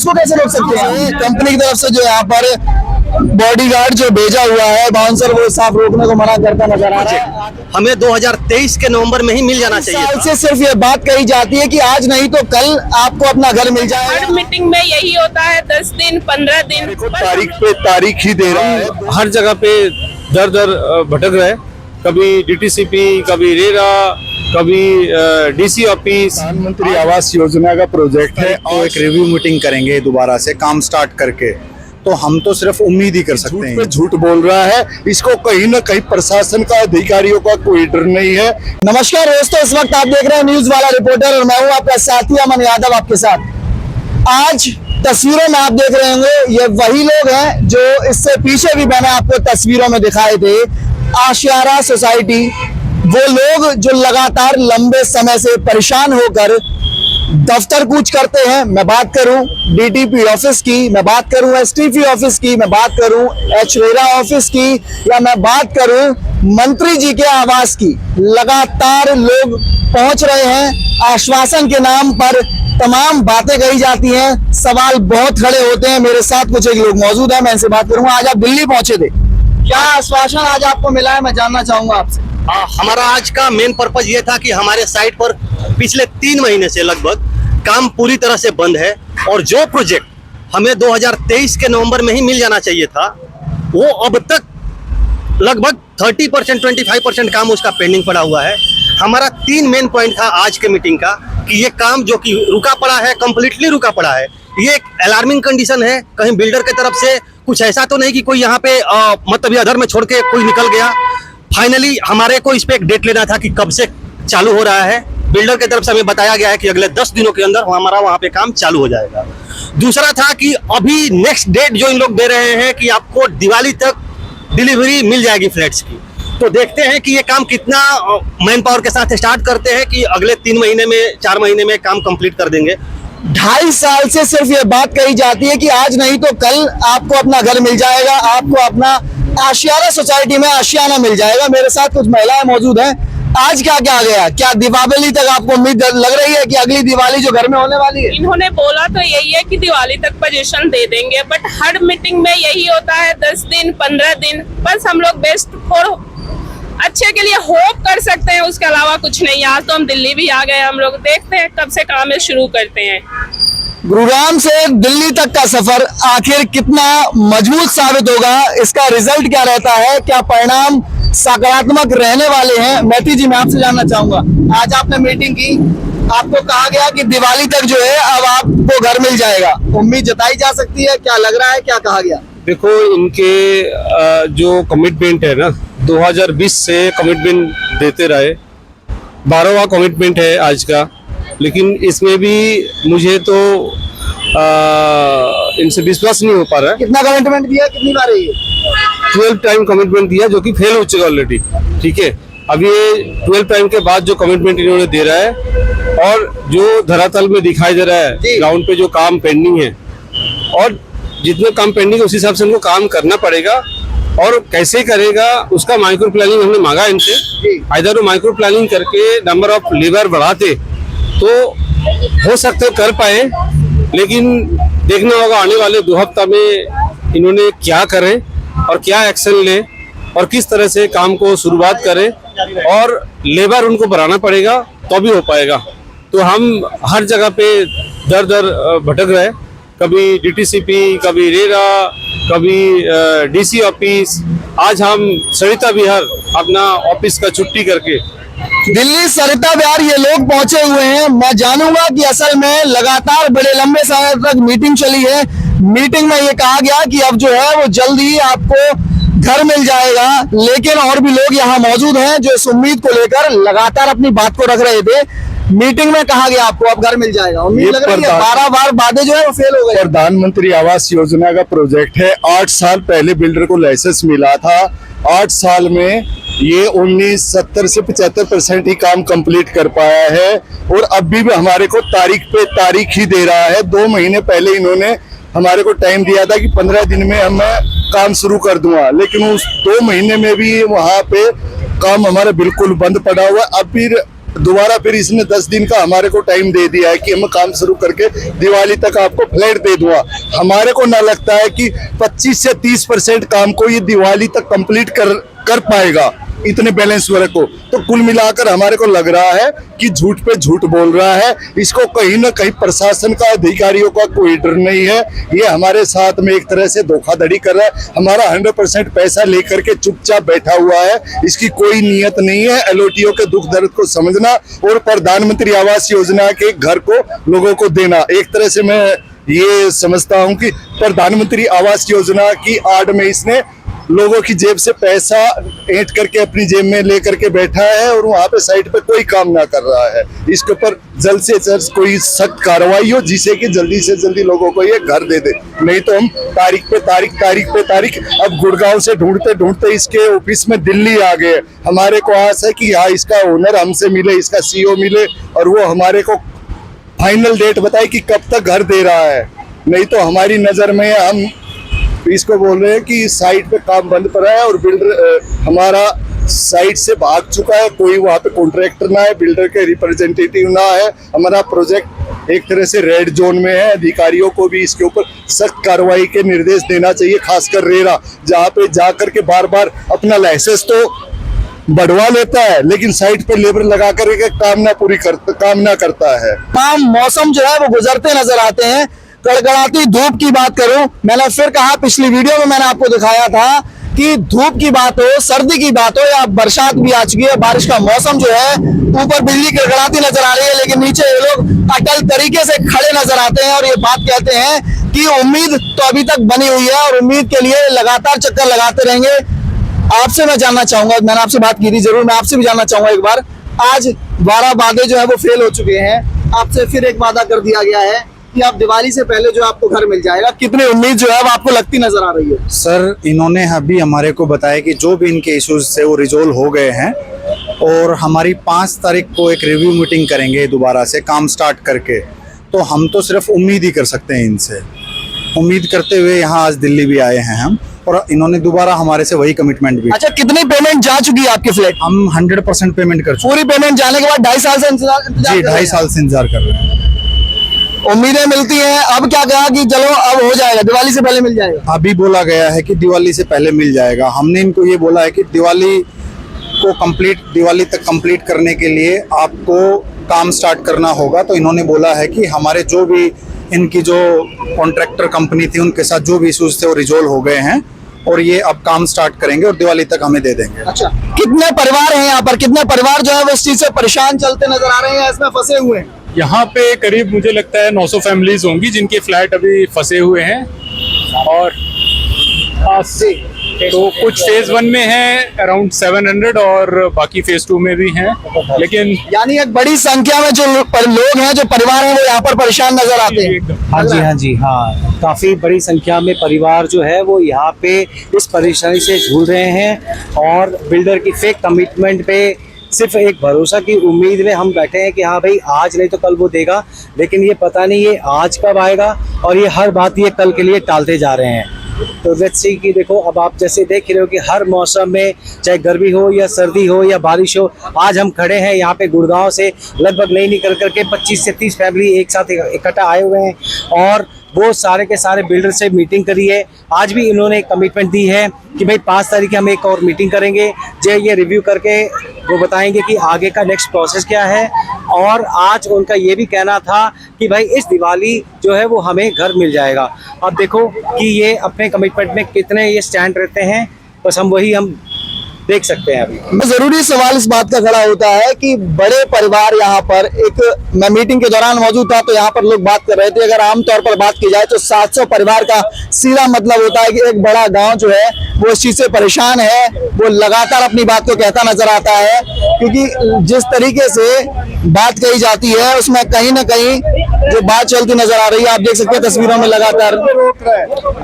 इसको कैसे रोक सकते हैं? कंपनी की तरफ से जो यहाँ पर बॉडीगार्ड जो भेजा हुआ है बाउंसर, वो साफ रोकने को मना करता नजर आ रहा है। हमें 2023 के नवंबर में ही मिल जाना चाहिए साल था। से सिर्फ ये बात कही जाती है कि आज नहीं तो कल आपको अपना घर मिल जाएगा। हर मीटिंग में यही होता है, 10 दिन 15 दिन तारीख पे तारीख ही दे रहा है। हर जगह पे दर दर भटक रहे, कभी डीटीसीपी, कभी रेरा, कभी डीसी ऑफिस। प्रधानमंत्री आवास योजना का प्रोजेक्ट है तो एक रिव्यू मीटिंग करेंगे दोबारा से काम स्टार्ट करके, तो हम तो सिर्फ उम्मीद ही कर सकते हैं। झूठ बोल रहा है, इसको कहीं ना कहीं प्रशासन का, अधिकारियों का कोई डर नहीं है। नमस्कार दोस्तों, इस वक्त आप देख रहे हैं न्यूज वाला रिपोर्टर और मैं हूं आपका साथी अमन यादव आपके साथ। आज तस्वीरों में आप देख रहे होंगे ये वही लोग हैं जो इससे पीछे भी मैंने आपको तस्वीरों में दिखाए थे। आशियारा सोसाइटी, वो लोग जो लगातार लंबे समय से परेशान होकर दफ्तर कूच करते हैं। मैं बात करूं डीटीपी ऑफिस की, मैं बात करूं एसटीपी ऑफिस की, मैं बात करूं रेरा ऑफिस की, या मैं बात करूं मंत्री जी के आवास की। लगातार लोग पहुंच रहे हैं, आश्वासन के नाम पर तमाम बातें कही जाती हैं, सवाल बहुत खड़े होते हैं। मेरे साथ कुछ एक लोग मौजूद हैं, मैं इनसे बात करूंगा। आज आप दिल्ली पहुंचे थे, क्या आश्वासन आज आपको मिला है, मैं जानना चाहूंगा आपसे। हमारा आज का मेन पर्पज ये था कि हमारे साइट पर पिछले 3 महीने से लगभग काम पूरी तरह से बंद है और जो प्रोजेक्ट हमें 2023 के नवंबर में ही मिल जाना चाहिए था, वो अब तक लगभग 30% 25% काम उसका पेंडिंग पड़ा हुआ है। हमारा 3 मेन पॉइंट था आज के मीटिंग का कि ये काम जो कि रुका पड़ा है, कंप्लीटली रुका पड़ा है, ये एक अलार्मिंग कंडीशन है। कहीं बिल्डर की तरफ से कुछ ऐसा तो नहीं कि कोई यहाँ पे मतलब अधर में छोड़ के कोई निकल गया। फाइनली हमारे को इस पे एक डेट लेना था कि कब से चालू हो रहा है। बिल्डर की तरफ से हमें बताया गया है कि अगले 10 दिनों के अंदर हमारा वहाँ पे काम चालू हो जाएगा। दूसरा था कि अभी नेक्स्ट डेट जो इन लोग दे रहे हैं कि आपको दिवाली तक डिलीवरी मिल जाएगी फ्लैट्स की। तो देखते हैं कि ये काम कितना मैन पावर के साथ स्टार्ट करते हैं कि अगले 3 महीने में 4 महीने में काम कंप्लीट कर देंगे। 2.5 साल से सिर्फ ये बात कही जाती है कि आज नहीं तो कल आपको अपना घर मिल जाएगा, आपको अपना आशियारा सोसाइटी में आशियाना मिल जाएगा। मेरे साथ कुछ महिलाएं मौजूद हैं। आज क्या क्या गया, क्या दीपावली तक आपको उम्मीद लग रही है कि अगली दिवाली जो घर में होने वाली है? इन्होंने बोला तो यही है कि दिवाली तक पोजीशन दे देंगे, बट हर मीटिंग में यही होता है, 10 दिन 15 दिन। बस हम लोग बेस्ट फॉर अच्छे के लिए होप कर सकते हैं, उसके अलावा कुछ नहीं। आज तो हम दिल्ली भी आ गए, हम लोग देखते हैं कब से काम शुरू करते हैं। गुरुग्राम से दिल्ली तक का सफर आखिर कितना मजबूत साबित होगा, इसका रिजल्ट क्या रहता है, क्या परिणाम सकारात्मक रहने वाले हैं? मैती जी, मैं आपसे जानना चाहूंगा, आज आपने मीटिंग की, आपको कहा गया कि दिवाली तक जो है अब आपको घर मिल जाएगा, उम्मीद जताई जा सकती है, क्या लग रहा है, क्या कहा गया? देखो, इनके जो कमिटमेंट है ना, 2020 से कमिटमेंट देते रहे, 12वां कमिटमेंट है आज का, लेकिन इसमें भी मुझे तो इनसे विश्वास नहीं हो पा रहा है। कितना कमिटमेंट दिया, कितनी बार है ये? 12 टाइम कमिटमेंट दिया जो कि फेल हो चुका ऑलरेडी। ठीक है, अब ये 12 टाइम के बाद जो कमिटमेंट इन्होंने दे रहा है और जो धरातल में दिखाई दे रहा है, ग्राउंड पे जो काम पेंडिंग है और जितने काम पेंडिंग है उस हिसाब से उनको काम करना पड़ेगा। और कैसे करेगा उसका माइक्रो प्लानिंग हमने मांगा इनसे। आइदर वो माइक्रो प्लानिंग करके नंबर ऑफ लेबर बढ़ाते तो हो सकते कर पाए, लेकिन देखना होगा आने वाले 2 हफ्ता में इन्होंने क्या करें और क्या एक्शन ले और किस तरह से काम को शुरुआत करें, और लेबर उनको बढ़ाना पड़ेगा तो भी हो पाएगा। तो हम हर जगह पे दर दर भटक रहे, कभी डीटीसीपी, कभी रेरा, कभी डीसी ऑफिस। आज हम सरिता विहार अपना ऑफिस का छुट्टी करके दिल्ली सरिता विहार ये लोग पहुंचे हुए हैं। मैं जानूंगा कि असल में लगातार बड़े लंबे समय तक मीटिंग चली है, मीटिंग में ये कहा गया कि अब जो है वो जल्द ही आपको घर मिल जाएगा, लेकिन और भी लोग यहाँ मौजूद हैं जो इस उम्मीद को लेकर लगातार अपनी बात को रख रहे थे। मीटिंग में कहा गया आपको अब घर मिल जाएगा, उम्मीद लग रही है, 12 बार वादे जो है वो फेल हो गए। प्रधानमंत्री आवास योजना का प्रोजेक्ट है, 8 साल पहले बिल्डर को लाइसेंस मिला था। 8 साल में ये 70 से 75% ही काम कंप्लीट कर पाया है और अभी भी हमारे को तारीख पे तारीख ही दे रहा है। 2 महीने पहले इन्होंने हमारे को टाइम दिया था कि 15 दिन में मैं काम शुरू कर दूंगा, लेकिन उस 2 महीने में भी वहाँ पे काम हमारा बिल्कुल बंद पड़ा हुआ। अब फिर दोबारा फिर इसने 10 दिन का हमारे को टाइम दे दिया है कि हम काम शुरू करके दिवाली तक आपको फ्लैट दे दूंगा। हमारे को ना लगता है कि 25 से 30% काम को ये दिवाली तक कंप्लीट कर पाएगा, इतने बैलेंस वर्क को। तो कुल मिलाकर हमारे को लग रहा है कि झूठ पे झूठ बोल रहा है। इसको कहीं ना कहीं प्रशासन का, अधिकारियों का कोई डर नहीं है। ये हमारे साथ में एक तरह से धोखाधड़ी कर रहा है। हमारा 100% पैसा लेकर के चुपचाप बैठा हुआ है। इसकी कोई नियत नहीं है एलओटीओ के दुख दर्द को समझना और प्रधानमंत्री आवास योजना के घर को लोगों को देना। एक तरह से मैं ये समझता हूँ कि प्रधानमंत्री आवास योजना की आड़ में इसने लोगों की जेब से पैसा ऐंठ करके अपनी जेब में लेकर के बैठा है और वहां पे साइट पे कोई काम ना कर रहा है। इसके ऊपर जल्द से जल्द कोई सख्त कार्रवाई हो जिससे कि जल्दी से जल्दी लोगों को ये घर दे दे। नहीं तो हम तारीख पे तारीख अब गुड़गांव से ढूंढते ढूंढते इसके ऑफिस में दिल्ली आ गए। हमारे को आस है कि यहाँ इसका ओनर हमसे मिले, इसका सीईओ मिले और वो हमारे को फाइनल डेट बताए कि कब तक घर दे रहा है। नहीं तो हमारी नजर में हम इसको बोल रहे हैं कि साइट पे काम बंद पड़ा है और बिल्डर हमारा साइट से भाग चुका है। कोई वहाँ पे कॉन्ट्रैक्टर ना है, बिल्डर के रिप्रेजेंटेटिव ना है। हमारा प्रोजेक्ट एक तरह से रेड जोन में है। अधिकारियों को भी इसके ऊपर सख्त कार्रवाई के निर्देश देना चाहिए, खासकर रेरा, जहाँ पे जा करके बार बार अपना लाइसेंस तो बढ़वा लेता है लेकिन साइट पे लेबर लगा कर काम ना करता है। तमाम मौसम जो है वो गुजरते नजर आते हैं। कड़कड़ाती धूप की बात करूं, मैंने फिर कहा, पिछली वीडियो में मैंने आपको दिखाया था कि धूप की बात हो, सर्दी की बात हो या बरसात भी आ चुकी है, बारिश का मौसम जो है, ऊपर बिजली कड़कड़ाती नजर आ रही है लेकिन नीचे ये लोग अटल तरीके से खड़े नजर आते हैं और ये बात कहते हैं कि उम्मीद तो अभी तक बनी हुई है और उम्मीद के लिए लगातार चक्कर लगाते रहेंगे। आपसे मैं जानना चाहूंगा, मैंने आपसे बात की थी जरूर, मैं आपसे भी जानना चाहूंगा एक बार, आज 12 वादे जो है वो फेल हो चुके हैं, आपसे फिर एक वादा कर दिया गया है कि आप दिवाली से पहले जो आपको घर मिल जाएगा। कितनी उम्मीद जो है वो आपको लगती नजर आ रही है? सर, इन्होंने अभी हमारे को बताया कि जो भी इनके इश्यूज थे वो रिजोल्व हो गए हैं और हमारी 5 तारीख को एक रिव्यू मीटिंग करेंगे दोबारा से काम स्टार्ट करके। तो हम तो सिर्फ उम्मीद ही कर सकते हैं इनसे। उम्मीद करते हुए यहाँ आज दिल्ली भी आए हैं हम और इन्होंने दोबारा हमारे से वही कमिटमेंट भी। अच्छा, कितनी पेमेंट जा चुकी है आपके फ्लैट? हम 100% पेमेंट कर चुके। पूरी पेमेंट जाने के बाद 2.5 साल से इंतजार जी, कर रहे 2.5 हैं। साल से इंतजार कर रहे हैं। उम्मीदें मिलती हैं, अब क्या कहा कि चलो अब हो जाएगा, दिवाली से पहले मिल जाएगा? अभी बोला गया है कि दिवाली से पहले मिल जाएगा। हमने इनको ये बोला है कि दिवाली तक कंप्लीट करने के लिए आपको काम स्टार्ट करना होगा। तो इन्होंने बोला है कि हमारे जो भी इनकी जो कॉन्ट्रैक्टर कंपनी थी उनके साथ जो भी इश्यूज थे वो रिजोल्व हो गए हैं और ये अब काम स्टार्ट करेंगे और दिवाली तक हमें दे देंगे। अच्छा, कितने परिवार हैं यहाँ पर? कितने परिवार जो है वो इस चीज से परेशान चलते नजर आ रहे हैं, इसमें फंसे हुए हैं? यहाँ पे करीब मुझे लगता है 900 फैमिलीज होंगी जिनके फ्लैट अभी फंसे हुए हैं और तो कुछ फेज 1 में है अराउंड 700 और बाकी फेज 2 में भी हैं, लेकिन यानी एक बड़ी संख्या में जो लोग हैं, जो परिवार हैं, वो यहाँ पर परेशान नजर आते हैं। हाँ जी हाँ, काफी बड़ी संख्या में परिवार जो है वो यहाँ पे इस परेशानी से जूझ रहे हैं और बिल्डर की फेक कमिटमेंट पे सिर्फ एक भरोसा की उम्मीद में हम बैठे हैं कि हाँ भाई आज नहीं तो कल वो देगा, लेकिन ये पता नहीं ये आज कब आएगा और ये हर बात ये कल के लिए टालते जा रहे हैं। तो लेट्स सी कि देखो, अब आप जैसे देख रहे हो कि हर मौसम में चाहे गर्मी हो या सर्दी हो या बारिश हो, आज हम खड़े हैं यहाँ पे गुड़गांव से लगभग नहीं निकल करके 25 से 30 फैमिली एक साथ इकट्ठा आए हुए हैं और वो सारे के सारे बिल्डर से मीटिंग करी है। आज भी इन्होंने कमिटमेंट दी है कि भाई 5 तारीख हम एक और मीटिंग करेंगे, जो ये रिव्यू करके वो बताएंगे कि आगे का नेक्स्ट प्रोसेस क्या है। और आज उनका ये भी कहना था कि भाई इस दिवाली जो है वो हमें घर मिल जाएगा। अब देखो कि ये अपने कमिटमेंट में कितने ये स्टैंड रहते हैं, बस हम देख सकते हैं। अभी जरूरी सवाल इस बात का खड़ा होता है कि बड़े परिवार यहाँ पर, मैं मीटिंग के दौरान मौजूद था तो यहाँ पर लोग बात कर रहे थे, अगर आमतौर पर बात की जाए तो 700 परिवार का सीधा मतलब होता है कि एक बड़ा गांव जो है वो इस चीज से परेशान है, वो लगातार अपनी बात को कहता नजर आता है। क्योंकि जिस तरीके से बात कही जाती है उसमें कहीं ना कहीं जो बात चलती नजर आ रही है, आप देख सकते हैं तस्वीरों में लगातार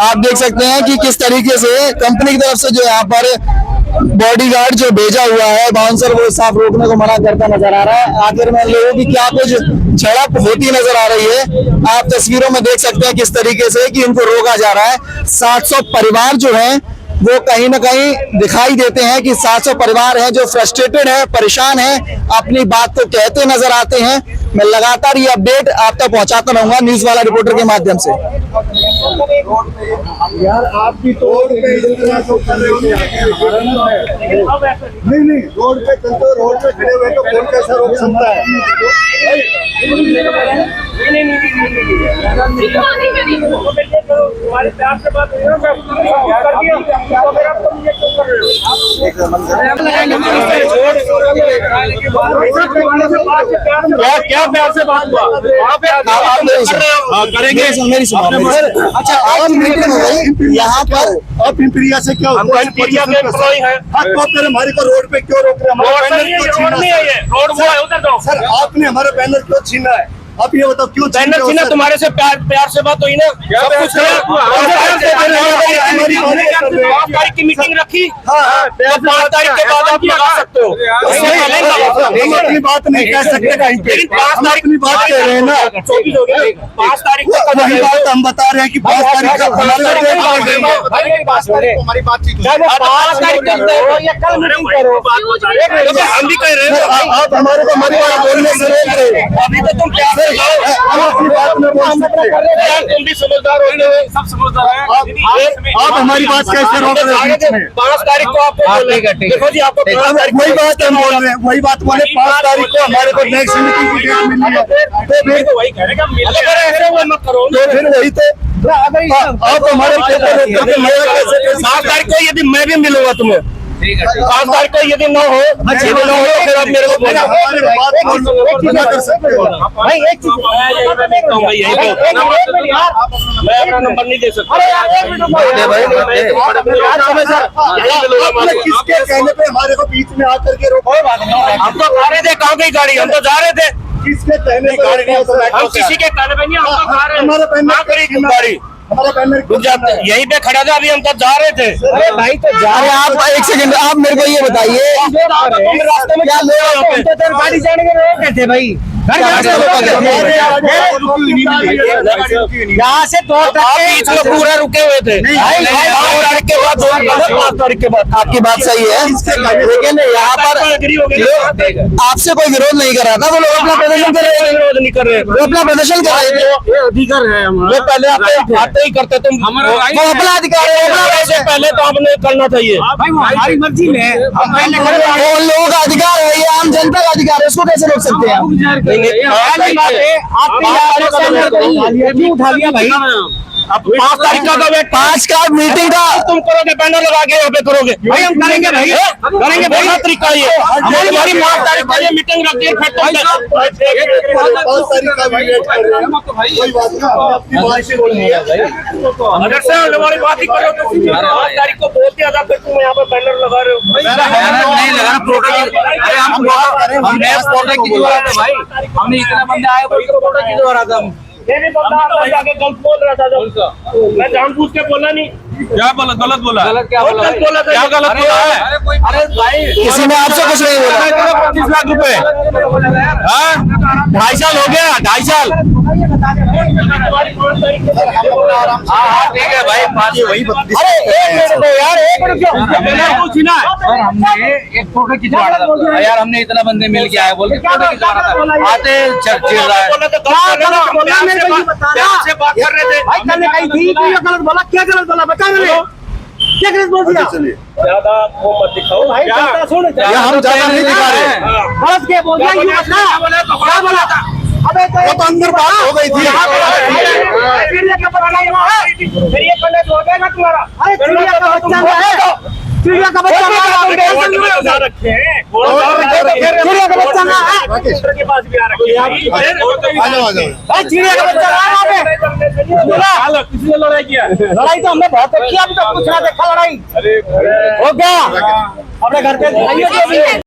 आप देख सकते हैं कि किस तरीके से कंपनी की तरफ से जो यहाँ पर बॉडीगार्ड जो भेजा हुआ है, बाउंसर, वो साफ रोकने को मना करता नजर आ रहा है। आखिर में लोगों की क्या कुछ झड़प होती नजर आ रही है, आप तस्वीरों में देख सकते हैं किस तरीके से कि उनको रोका जा रहा है। 700 परिवार जो हैं वो कहीं ना कहीं दिखाई देते हैं कि 700 परिवार हैं जो फ्रस्ट्रेटेड है, परेशान हैं, अपनी बात को कहते नजर आते हैं। मैं लगातार ये अपडेट आप तक पहुंचाता रहूंगा न्यूज वाला रिपोर्टर के माध्यम से। यार आप भी तो रोड पे नहीं रोड पे चलते हो, रोड पे खड़े हुए तो कौन कैसा रोक सकता है? क्या प्यार से बात हुआ? करेंगे मेरी सुनो। अच्छा आज मीटिंग हो गई यहाँ पर, अब पिंपरिया से क्या हम पिंपरिया के एम्प्लॉय हैं। तो फिर हमारे को रोड पे क्यों रोक रहे हैं? रोड नहीं है ये, रोड वो है उधर जाओ। सर आपने हमारा बैनर क्यों छीना है? आप ये बताओ क्यों बैनर छीना? तुम्हारे से प्यार से बात हुई ना, सब कुछ तारीख की मीटिंग रखी, 5 तारीख के बाद आप लगा सकते हो। हम अपनी बात नहीं कह सकते कहीं पे, 5 तारीख अपनी बात कह रहे हैं ना। 24 हो गया, 5 तारीख को वही बात हम बता रहे हैं कि 5 तारीख का हमारे हमारी बातचीत 5 तारीख को या कल मीटिंग करो। हम भी कह रहे हैं आप हमारे को हमारी बात बोलने से रोक रहे हैं। अभी तो तुम प्यार हम अपनी बात में बोल सकते हैं। तुम भी समझदार होते हो, सब समझदार हैं। आप हमारी बात कैसे रोक रहे हैं बीच में? 5 तारीख को आपको देखो जी, आपको 5 तारीख वही बात हम बोल रहे हैं, वही बात बोले 5 तारीख को हमारे को नेक्स्ट मीटिंग की डेट मिली है, तो वही कह रहे हैं कि मत करो। तो फिर वही तो आप हमारे पेपर 7 तारीख को यदि मैं भी मिलूंगा तुम्हें, 5 तारीख को यदि न हो, फिर आप मेरे को बोलो। भाई एक चीज मैं अपना नंबर नहीं दे सकता। किसके कहने पे हमारे को बीच में आकर के रोको? हम तो जा रहे थे, कहाँ गई गाड़ी? हम तो जा रहे थे, किसके कहने पे? हम किसी के कहने पे नहीं, हम तो जा रहे हमारा थे। बैनर कहाँ करी गाड़ी? हमारा बैनर यहीं पे खड़ा था, अभी हम तो जा रहे थे। अरे भाई तो जा अरे आप एक सेकंड, आप मेरे को ये बताइए रास्ते में क्या लोग गाड़ी जाने के रोक रहे थे भाई? यहाँ से 2 बीच में पूरा रुके हुए थे। 5 तारीख के बाद आपकी बात सही है, लेकिन यहाँ पर आपसे कोई विरोध नहीं कर रहा था, वो लोग अपना प्रदर्शन कर रहे थे। विरोध नहीं कर रहे, वो अपना प्रदर्शन कर रहे थे, अधिकार है हमारा। वो पहले आते ही करते तुम, वो अपना अधिकार है, वो अपना से पहले तो आपने करना चाहिए। हमारी मर्जी में हम पहले वो उन लोगों का अधिकार है, ये आम जनता का अधिकार है, उसको कैसे रोक सकते हैं आप? आपने उठा लिया भाई। अब 5 तारीख का वेट, 5 का मीटिंग का तुम करोगे, बैनर लगा के यहाँ पे करोगे भाई हम करेंगे भाई, करेंगे भाई। तरीका ये हमारी 5 तारीख को ये मीटिंग रखी है, फिर तुम 5 तारीख का भी वेट कर रहे हैं। कोई बात नहीं, अपनी बात से बोलेंगे। अगर से हमारी बात ही करो तो 5 तारीख को बहुत ही फिर तुम यहाँ पे बैनर लगा रहे हो। नहीं लगा प्रोटेक्ट की जरूरत है भाई। हमने इतने बंदे आए, प्रोटेक्ट की जरूरत है। ये भी बंदा अंदर जाके गलत बोल रहा था, जब मैं जानबूझ के बोला नहीं। क्या बोला? गलत बोला? गलत क्या बोला? गलत बोला था, क्या गलत बोला है? अरे भाई किसी ने आपसे कुछ नहीं बोला। 25 लाख रुपए 2.5 साल हो गया, 2.5 साल। हाँ ठीक है भाई, वही अरे एक मिनट दो यार, एक मिनट क्यों? सर हमने एक फोटो खिंचवा रहा था यार, हमने इतना बंदे मिल के आए बोल के फोटो खिंचवा रहा था, आते चिढ़ रहा है। से बात कर रहे थे भाई कल कही थी कि ये गलत बोला, क्या गलत बोला बता मैंने, क्या गलत बोल दिया? चलिए ज्यादा वो मत दिखाओ भाई, ज्यादा सुन, हम ज्यादा नहीं दिखा रहे। गलत क्या बोल दिया? ये बता क्या बोला था? अबे वो तो अंदर बात हो गई थी। फिर ये क्या पता नहीं हुआ? फिर ये कलेक्ट हो जाएगा तुम्हारा। अरे चिड़िया का बच्चा है, चिड़िया का बच्चा है, रखे हैं चिड़िया का बच्चा ना है, के पास भी आ रखे हैं। आ जाओ। भाई चिड़िया का बच्चा है वहाँ पे। किसी ने लड़ाई किया? लड़ाई तो हमने बहुत देखी, अभी तक कुछ ना देखा लड़ाई। हो गया अपने घर पे